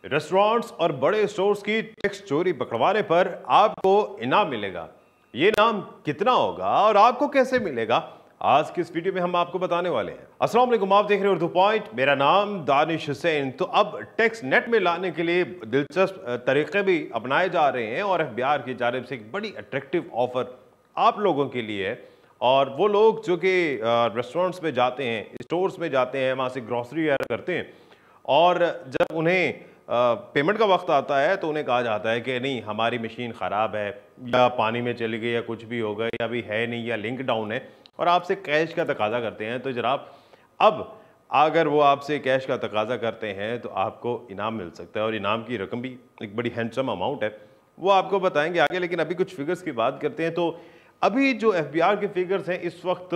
Restaurants और बड़े stores की टैक्स चोरी पकड़वाने पर आपको इनाम मिलेगा। ये इनाम कितना होगा और आपको कैसे मिलेगा, आज की इस वीडियो में हम आपको बताने वाले हैं। अस्सलाम वालेकुम, आप देख रहे हैं उर्दू पॉइंट। मेरा नाम दानिश हुसैन। तो अब टैक्स नेट में लाने के लिए दिलचस्प तरीके भी अपनाए जा रहे हैं और एफबीआर की जानिब से एक बड़ी अट्रैक्टिव ऑफर आप लोगों के लिए है। और वो लोग जो कि रेस्टोरेंट्स में जाते हैं, स्टोर्स में जाते हैं, वहाँ से ग्रॉसरी करते हैं और जब उन्हें पेमेंट का वक्त आता है तो उन्हें कहा जाता है कि नहीं, हमारी मशीन ख़राब है या पानी में चली गई या कुछ भी हो गया या अभी है नहीं या लिंक डाउन है, और आपसे कैश का तकाजा करते हैं। तो जनाब, अब अगर वो आपसे कैश का तकाजा करते हैं तो आपको इनाम मिल सकता है और इनाम की रकम भी एक बड़ी हैंडसम अमाउंट है, वो आपको बताएंगे आगे। लेकिन अभी कुछ फिगर्स की बात करते हैं। तो अभी जो एफबीआर के फिगर्स हैं, इस वक्त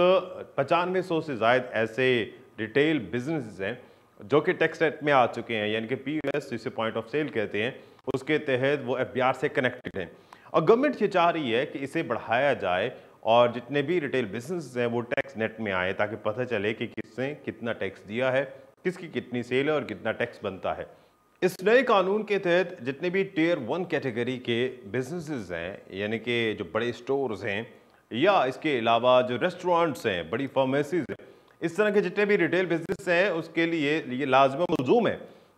9500 से ज़ायद ऐसे रिटेल बिजनेस हैं जो कि टैक्स नेट में आ चुके हैं, यानी कि पीयूएस जिसे पॉइंट ऑफ सेल कहते हैं, उसके तहत वो एफबीआर से कनेक्टेड हैं। और गवर्नमेंट ये चाह रही है कि इसे बढ़ाया जाए और जितने भी रिटेल बिजनेस हैं वो टैक्स नेट में आए, ताकि पता चले कि किसने कितना टैक्स दिया है, किसकी कितनी सेल है और कितना टैक्स बनता है। इस नए कानून के तहत जितने भी टियर 1 कैटेगरी के बिजनेसेस हैं, यानी कि जो बड़े स्टोर्स हैं या इसके अलावा जो रेस्टोरेंट्स हैं, बड़ी फार्मेसीज हैं, इस तरह के जितने भी रिटेल बिजनेस हैं, उसके लिए ये लाजमी मलजूम है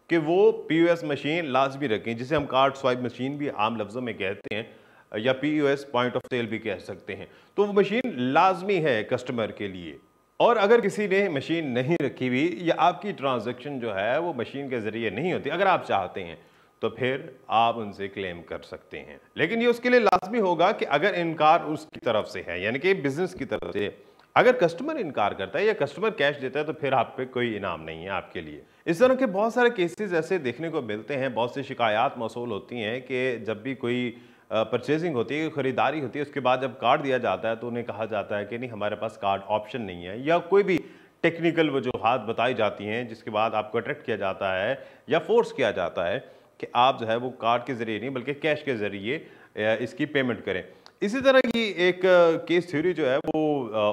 कि वो पीयूएस मशीन लाजमी रखें, जिसे हम कार्ड स्वाइप मशीन भी आम लफ्ज़ों में कहते हैं या पीयूएस पॉइंट ऑफ सेल भी कह सकते हैं। तो वो मशीन लाजमी है कस्टमर के लिए। और अगर किसी ने मशीन नहीं रखी हुई या आपकी ट्रांजैक्शन जो है वो मशीन के ज़रिए नहीं होती, अगर आप चाहते हैं तो फिर आप उनसे क्लेम कर सकते हैं। लेकिन ये उसके लिए लाजमी होगा कि अगर इनकार उसकी तरफ से है, यानी कि बिजनेस की तरफ से। अगर कस्टमर इनकार करता है या कस्टमर कैश देता है तो फिर आप पे कोई इनाम नहीं है आपके लिए। इस तरह के बहुत सारे केसेस ऐसे देखने को मिलते हैं। बहुत सी शिकायत मौसूल होती हैं कि जब भी कोई परचेजिंग होती है, खरीदारी होती है, उसके बाद जब कार्ड दिया जाता है तो उन्हें कहा जाता है कि नहीं, हमारे पास कार्ड ऑप्शन नहीं है, या कोई भी टेक्निकल वजूहात बताई जाती हैं जिसके बाद आपको अट्रैक्ट किया जाता है या फोर्स किया जाता है कि आप जो है वो कार्ड के ज़रिए नहीं बल्कि कैश के ज़रिए इसकी पेमेंट करें। इसी तरह की एक केस थ्योरी जो है वो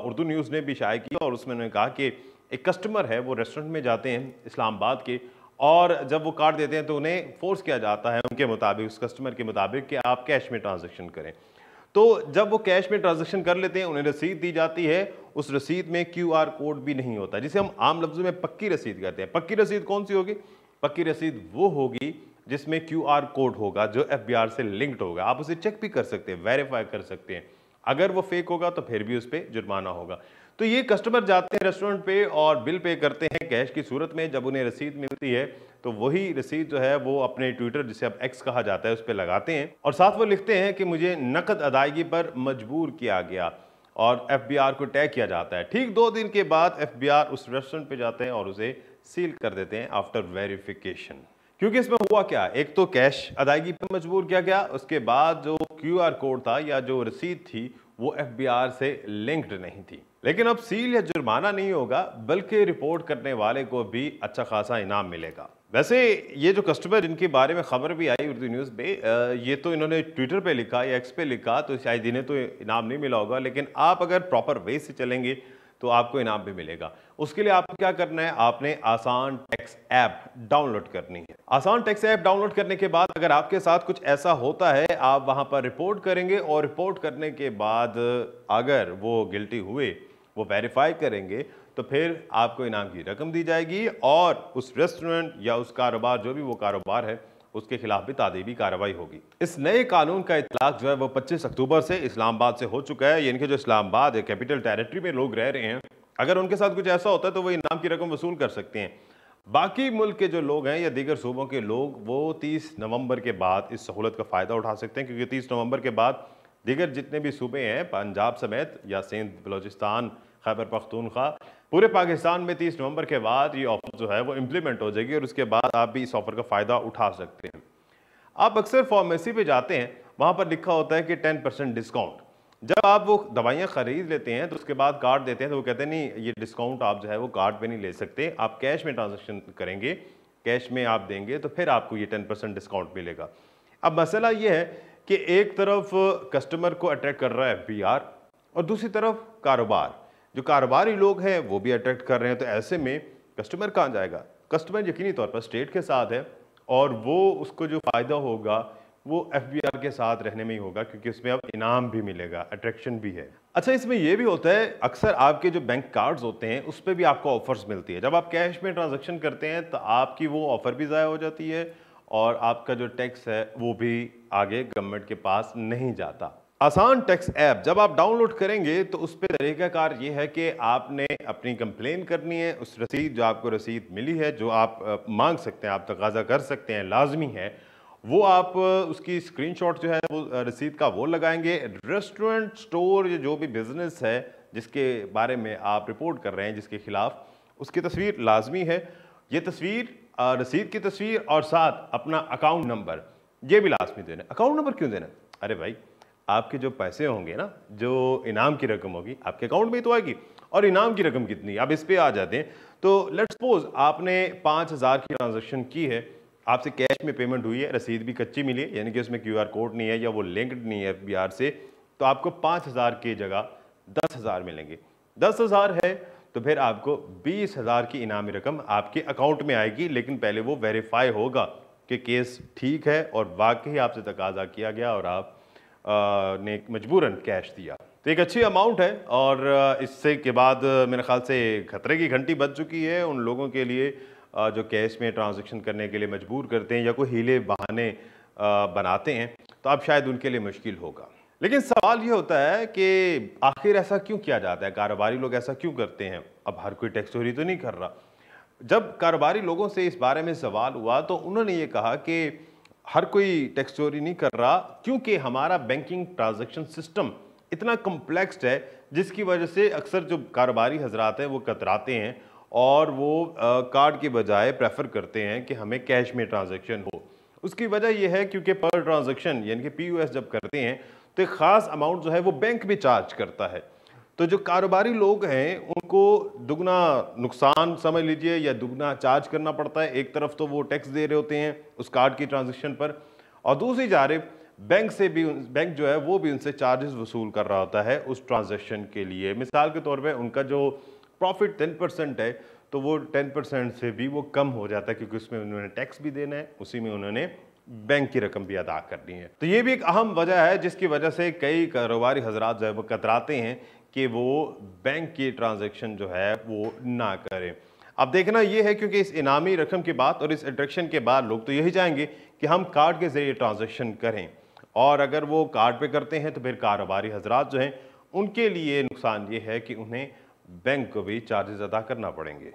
उर्दू न्यूज़ ने भी शाया की और उसमें उन्होंने कहा कि एक कस्टमर है, वो रेस्टोरेंट में जाते हैं इस्लामाबाद के, और जब वो कार्ड देते हैं तो उन्हें फोर्स किया जाता है उनके मुताबिक, उस कस्टमर के मुताबिक, कि आप कैश में ट्रांजैक्शन करें। तो जब वो कैश में ट्रांजैक्शन कर लेते हैं, उन्हें रसीद दी जाती है। उस रसीद में क्यूआर कोड भी नहीं होता, जिसे हम आम लफ्ज़ों में पक्की रसीद कहते हैं। पक्की रसीद कौन सी होगी? पक्की रसीद वो होगी जिसमें क्यूआर कोड होगा, जो एफबीआर से लिंक्ड होगा। आप उसे चेक भी कर सकते हैं, वेरीफाई कर सकते हैं। अगर वो फेक होगा तो फिर भी उस पर जुर्माना होगा। तो ये कस्टमर जाते हैं रेस्टोरेंट पे और बिल पे करते हैं कैश की सूरत में। जब उन्हें रसीद मिलती है तो वही रसीद जो है वो अपने ट्विटर, जिसे अब एक्स कहा जाता है, उस पर लगाते हैं और साथ वो लिखते हैं कि मुझे नकद अदायगी पर मजबूर किया गया, और एफबीआर को टैग किया जाता है। ठीक 2 दिन के बाद एफबीआर उस रेस्टोरेंट पे जाते हैं और उसे सील कर देते हैं आफ्टर वेरिफिकेशन। क्योंकि इसमें हुआ क्या, एक तो कैश अदायगी पर मजबूर किया गया, उसके बाद जो क्यूआर कोड था या जो रसीद थी वो एफबीआर से लिंक्ड नहीं थी। लेकिन अब सील या जुर्माना नहीं होगा, बल्कि रिपोर्ट करने वाले को भी अच्छा खासा इनाम मिलेगा। वैसे ये जो कस्टमर जिनके बारे में खबर भी आई उर्दू न्यूज़ पे, ये तो इन्होंने ट्विटर पे लिखा या एक्स पे लिखा, तो शायद इन्हें तो इनाम नहीं मिला होगा। लेकिन आप अगर प्रॉपर वे से चलेंगे तो आपको इनाम भी मिलेगा। उसके लिए आपको क्या करना है, आपने आसान टैक्स ऐप डाउनलोड करनी है। आसान टैक्स ऐप डाउनलोड करने के बाद अगर आपके साथ कुछ ऐसा होता है, आप वहां पर रिपोर्ट करेंगे और रिपोर्ट करने के बाद अगर वो गिल्टी हुए, वो वेरीफाई करेंगे, तो फिर आपको इनाम की रकम दी जाएगी और उस रेस्टोरेंट या उस कारोबार, जो भी वो कारोबार है, उसके खिलाफ भी तादीबी कार्रवाई होगी। इस नए कानून का इतलाक जो है वो 25 अक्टूबर से इस्लामाबाद से हो चुका है। यानी कि जो इस्लामाबाद है, कैपिटल टेरिटरी में लोग रह रहे हैं, अगर उनके साथ कुछ ऐसा होता है तो वो इनाम की रकम वसूल कर सकते हैं। बाकी मुल्क के जो लोग हैं या दीगर सूबों के लोग, वो 30 नवंबर के बाद इस सहूलत का फ़ायदा उठा सकते हैं, क्योंकि 30 नवंबर के बाद दीगर जितने भी सूबे हैं, पंजाब समेत या सिंध, बलोचिस्तान, खैबर पख्तूनख्वा, पूरे पाकिस्तान में 30 नवंबर के बाद ये ऑफर जो है वो इम्प्लीमेंट हो जाएगी और उसके बाद आप भी इस ऑफर का फ़ायदा उठा सकते हैं। आप अक्सर फार्मेसी पे जाते हैं, वहाँ पर लिखा होता है कि 10% डिस्काउंट। जब आप वो दवाइयाँ ख़रीद लेते हैं तो उसके बाद कार्ड देते हैं तो वो कहते हैं नहीं, ये डिस्काउंट आप जो है वो कार्ड पे नहीं ले सकते, आप कैश में ट्रांजेक्शन करेंगे, कैश में आप देंगे तो फिर आपको ये 10% डिस्काउंट मिलेगा। अब मसला ये है कि एक तरफ कस्टमर को अट्रैक्ट कर रहा है एफबीआर और दूसरी तरफ कारोबार, जो कारोबारी लोग हैं वो भी अट्रैक्ट कर रहे हैं। तो ऐसे में कस्टमर कहाँ जाएगा? कस्टमर यकीनी तौर पर स्टेट के साथ है और वो उसको जो फ़ायदा होगा वो FBR के साथ रहने में ही होगा, क्योंकि उसमें अब इनाम भी मिलेगा, अट्रैक्शन भी है। अच्छा, इसमें ये भी होता है, अक्सर आपके जो बैंक कार्ड्स होते हैं उस पे भी आपको ऑफर्स मिलती है। जब आप कैश में ट्रांजैक्शन करते हैं तो आपकी वो ऑफर भी ज़ाया हो जाती है और आपका जो टैक्स है वो भी आगे गवर्नमेंट के पास नहीं जाता। आसान टैक्स ऐप जब आप डाउनलोड करेंगे तो उस पर तरीकाकार ये है कि आपने अपनी कंप्लेन करनी है। उस रसीद, जो आपको रसीद मिली है, जो आप मांग सकते हैं, आप तकाजा कर सकते हैं, लाजमी है, वो आप उसकी स्क्रीनशॉट जो है वो रसीद का वो लगाएंगे। रेस्टोरेंट, स्टोर, जो भी बिजनेस है जिसके बारे में आप रिपोर्ट कर रहे हैं, जिसके खिलाफ, उसकी तस्वीर लाजमी है। ये तस्वीर, रसीद की तस्वीर और साथ अपना अकाउंट नंबर, ये भी लाजमी देना। अकाउंट नंबर क्यों देना? अरे भाई, आपके जो पैसे होंगे ना, जो इनाम की रकम होगी, आपके अकाउंट में ही तो आएगी। और इनाम की रकम कितनी, अब इस पे आ जाते हैं। तो लेट्स सपोज आपने 5,000 की ट्रांजैक्शन की है, आपसे कैश में पेमेंट हुई है, रसीद भी कच्ची मिली है, यानी कि उसमें QR कोड नहीं है या वो लिंक्ड नहीं है FBR से, तो आपको 5,000 की जगह 10,000 मिलेंगे। 10,000 है तो फिर आपको 20,000 की इनामी रकम आपके अकाउंट में आएगी, लेकिन पहले वो वेरीफाई होगा कि केस ठीक है और वाकई आपसे तकाजा किया गया और आप ने मजबूरन कैश दिया। तो एक अच्छी अमाउंट है और इससे के बाद मेरे ख्याल से खतरे की घंटी बज चुकी है उन लोगों के लिए जो कैश में ट्रांजैक्शन करने के लिए मजबूर करते हैं या कोई हीले बहाने बनाते हैं, तो अब शायद उनके लिए मुश्किल होगा। लेकिन सवाल ये होता है कि आखिर ऐसा क्यों किया जाता है, कारोबारी लोग ऐसा क्यों करते हैं? अब हर कोई टैक्स चोरी तो नहीं कर रहा। जब कारोबारी लोगों से इस बारे में सवाल हुआ तो उन्होंने ये कहा कि हर कोई टैक्स चोरी नहीं कर रहा, क्योंकि हमारा बैंकिंग ट्रांजैक्शन सिस्टम इतना कम्प्लेक्स है, जिसकी वजह से अक्सर जो कारोबारी हजरात हैं वो कतराते हैं और वो कार्ड के बजाय प्रेफर करते हैं कि हमें कैश में ट्रांजैक्शन हो। उसकी वजह यह है क्योंकि पर ट्रांजैक्शन यानी कि POS जब करते हैं तो एक ख़ास अमाउंट जो है वो बैंक भी चार्ज करता है। तो जो कारोबारी लोग हैं उनको दुगना नुकसान समझ लीजिए या दुगना चार्ज करना पड़ता है। एक तरफ तो वो टैक्स दे रहे होते हैं उस कार्ड की ट्रांजैक्शन पर, और दूसरी जानिब बैंक से भी, बैंक जो है वो भी उनसे चार्जेस वसूल कर रहा होता है उस ट्रांजैक्शन के लिए। मिसाल के तौर पे उनका जो प्रॉफिट 10% है तो वो 10% से भी वो कम हो जाता है, क्योंकि उसमें उन्होंने टैक्स भी देना है, उसी में उन्होंने बैंक की रकम भी अदा करनी है। तो ये भी एक अहम वजह है जिसकी वजह से कई कारोबारी हजरात जो है वो कतराते हैं कि वो बैंक की ट्रांजैक्शन जो है वो ना करें। अब देखना ये है, क्योंकि इस इनामी रकम के बाद और इस अट्रैक्शन के बाद लोग तो यही चाहेंगे कि हम कार्ड के जरिए ट्रांजैक्शन करें, और अगर वो कार्ड पे करते हैं तो फिर कारोबारी हजरात जो हैं उनके लिए नुकसान ये है कि उन्हें बैंक को भी चार्जेस अदा करना पड़ेंगे।